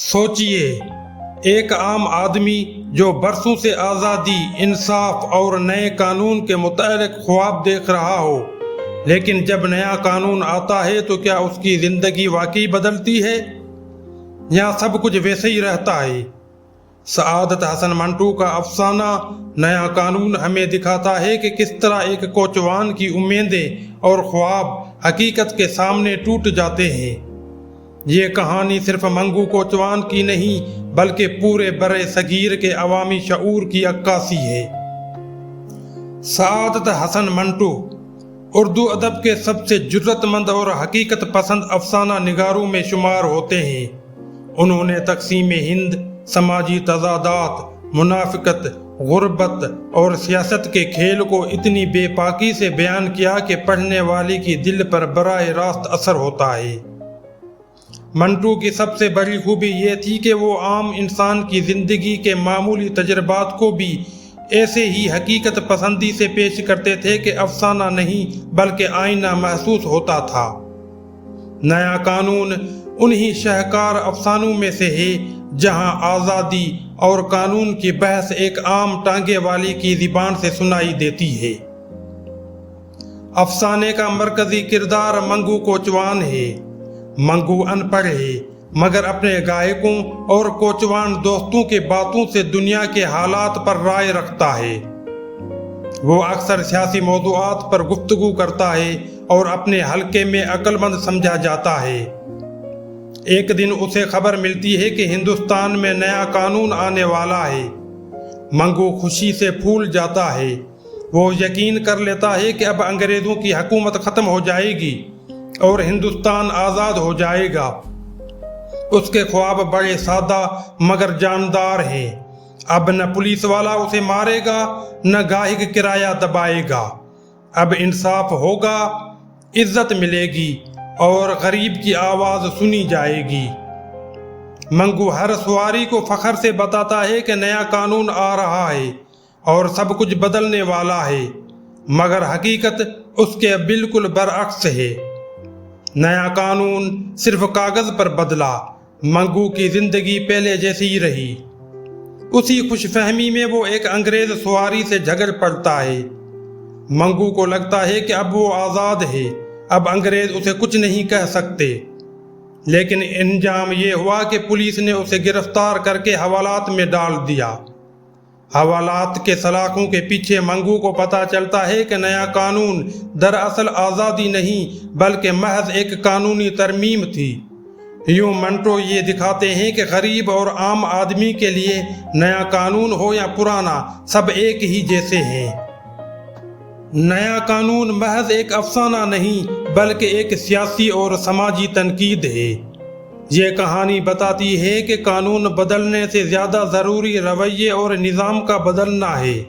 سوچئے، ایک عام آدمی جو برسوں سے آزادی، انصاف اور نئے قانون کے متعلق خواب دیکھ رہا ہو، لیکن جب نیا قانون آتا ہے تو کیا اس کی زندگی واقعی بدلتی ہے یا سب کچھ ویسے ہی رہتا ہے؟ سعادت حسن منٹو کا افسانہ نیا قانون ہمیں دکھاتا ہے کہ کس طرح ایک کوچوان کی امیدیں اور خواب حقیقت کے سامنے ٹوٹ جاتے ہیں۔ یہ کہانی صرف منگو کوچوان کی نہیں بلکہ پورے برِ صغیر کے عوامی شعور کی عکاسی ہے۔ سعادت حسن منٹو اردو ادب کے سب سے جرأت مند اور حقیقت پسند افسانہ نگاروں میں شمار ہوتے ہیں۔ انہوں نے تقسیم ہند، سماجی تضادات، منافقت، غربت اور سیاست کے کھیل کو اتنی بے باکی سے بیان کیا کہ پڑھنے والے کی دل پر براہ راست اثر ہوتا ہے۔ منٹو کی سب سے بڑی خوبی یہ تھی کہ وہ عام انسان کی زندگی کے معمولی تجربات کو بھی ایسے ہی حقیقت پسندی سے پیش کرتے تھے کہ افسانہ نہیں بلکہ آئینہ محسوس ہوتا تھا۔ نیا قانون انہی شاہکار افسانوں میں سے ہے جہاں آزادی اور قانون کی بحث ایک عام ٹانگے والی کی زبان سے سنائی دیتی ہے۔ افسانے کا مرکزی کردار منگو کوچوان ہے۔ منگو ان پڑھ ہے مگر اپنے گائکوں اور کوچوان دوستوں کے باتوں سے دنیا کے حالات پر رائے رکھتا ہے۔ وہ اکثر سیاسی موضوعات پر گفتگو کرتا ہے اور اپنے حلقے میں عقل مند سمجھا جاتا ہے۔ ایک دن اسے خبر ملتی ہے کہ ہندوستان میں نیا قانون آنے والا ہے۔ منگو خوشی سے پھول جاتا ہے۔ وہ یقین کر لیتا ہے کہ اب انگریزوں کی حکومت ختم ہو جائے گی اور ہندوستان آزاد ہو جائے گا۔ اس کے خواب بڑے سادہ مگر جاندار ہیں۔ اب نہ پولیس والا اسے مارے گا، نہ گاہک کرایہ دبائے گا۔ اب انصاف ہوگا، عزت ملے گی اور غریب کی آواز سنی جائے گی۔ منگو ہر سواری کو فخر سے بتاتا ہے کہ نیا قانون آ رہا ہے اور سب کچھ بدلنے والا ہے، مگر حقیقت اس کے بالکل برعکس ہے۔ نیا قانون صرف کاغذ پر بدلا، منگو کی زندگی پہلے جیسی ہی رہی۔ اسی خوش فہمی میں وہ ایک انگریز سواری سے جھگڑ پڑتا ہے۔ منگو کو لگتا ہے کہ اب وہ آزاد ہے، اب انگریز اسے کچھ نہیں کہہ سکتے، لیکن انجام یہ ہوا کہ پولیس نے اسے گرفتار کر کے حوالات میں ڈال دیا۔ حوالات کے سلاخوں کے پیچھے منگو کو پتہ چلتا ہے کہ نیا قانون دراصل آزادی نہیں بلکہ محض ایک قانونی ترمیم تھی۔ یوں منٹو یہ دکھاتے ہیں کہ غریب اور عام آدمی کے لیے نیا قانون ہو یا پرانا، سب ایک ہی جیسے ہیں۔ نیا قانون محض ایک افسانہ نہیں بلکہ ایک سیاسی اور سماجی تنقید ہے۔ یہ کہانی بتاتی ہے کہ قانون بدلنے سے زیادہ ضروری رویے اور نظام کا بدلنا ہے۔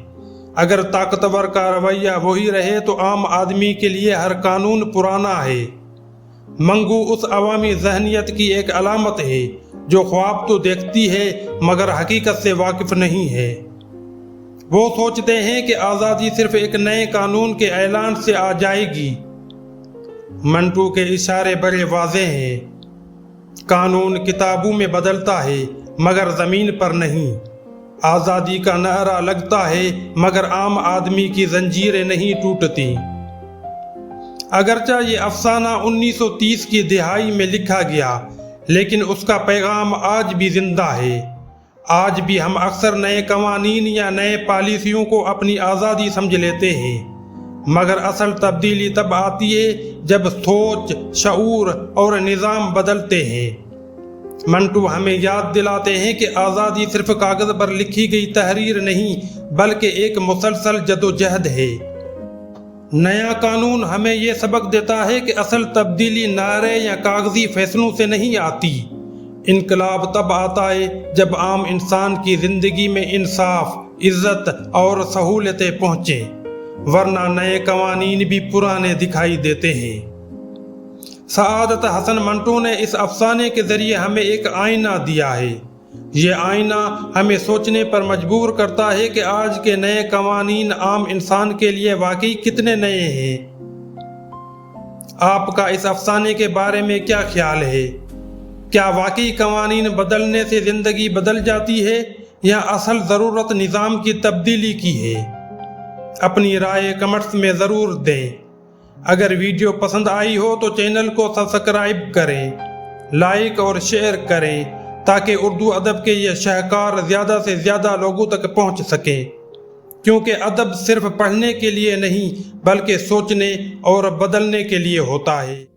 اگر طاقتور کا رویہ وہی رہے تو عام آدمی کے لیے ہر قانون پرانا ہے۔ منگو اس عوامی ذہنیت کی ایک علامت ہے جو خواب تو دیکھتی ہے مگر حقیقت سے واقف نہیں ہے۔ وہ سوچتے ہیں کہ آزادی صرف ایک نئے قانون کے اعلان سے آ جائے گی۔ منٹو کے اشارے بڑے واضح ہیں۔ قانون کتابوں میں بدلتا ہے مگر زمین پر نہیں۔ آزادی کا نعرہ لگتا ہے مگر عام آدمی کی زنجیریں نہیں ٹوٹتی۔ اگرچہ یہ افسانہ 1930 کی دہائی میں لکھا گیا لیکن اس کا پیغام آج بھی زندہ ہے۔ آج بھی ہم اکثر نئے قوانین یا نئے پالیسیوں کو اپنی آزادی سمجھ لیتے ہیں، مگر اصل تبدیلی تب آتی ہے جب سوچ، شعور اور نظام بدلتے ہیں۔ منٹو ہمیں یاد دلاتے ہیں کہ آزادی صرف کاغذ پر لکھی گئی تحریر نہیں بلکہ ایک مسلسل جدوجہد ہے۔ نیا قانون ہمیں یہ سبق دیتا ہے کہ اصل تبدیلی نعرے یا کاغذی فیصلوں سے نہیں آتی۔ انقلاب تب آتا ہے جب عام انسان کی زندگی میں انصاف، عزت اور سہولتیں پہنچیں، ورنہ نئے قوانین بھی پرانے دکھائی دیتے ہیں۔ سعادت حسن منٹو نے اس افسانے کے ذریعے ہمیں ایک آئینہ دیا ہے۔ یہ آئینہ ہمیں سوچنے پر مجبور کرتا ہے کہ آج کے نئے قوانین عام انسان کے لیے واقعی کتنے نئے ہیں۔ آپ کا اس افسانے کے بارے میں کیا خیال ہے؟ کیا واقعی قوانین بدلنے سے زندگی بدل جاتی ہے یا اصل ضرورت نظام کی تبدیلی کی ہے؟ اپنی رائے کمنٹس میں ضرور دیں۔ اگر ویڈیو پسند آئی ہو تو چینل کو سبسکرائب کریں، لائک اور شیئر کریں تاکہ اردو ادب کے یہ شاہکار زیادہ سے زیادہ لوگوں تک پہنچ سکیں، کیونکہ ادب صرف پڑھنے کے لیے نہیں بلکہ سوچنے اور بدلنے کے لیے ہوتا ہے۔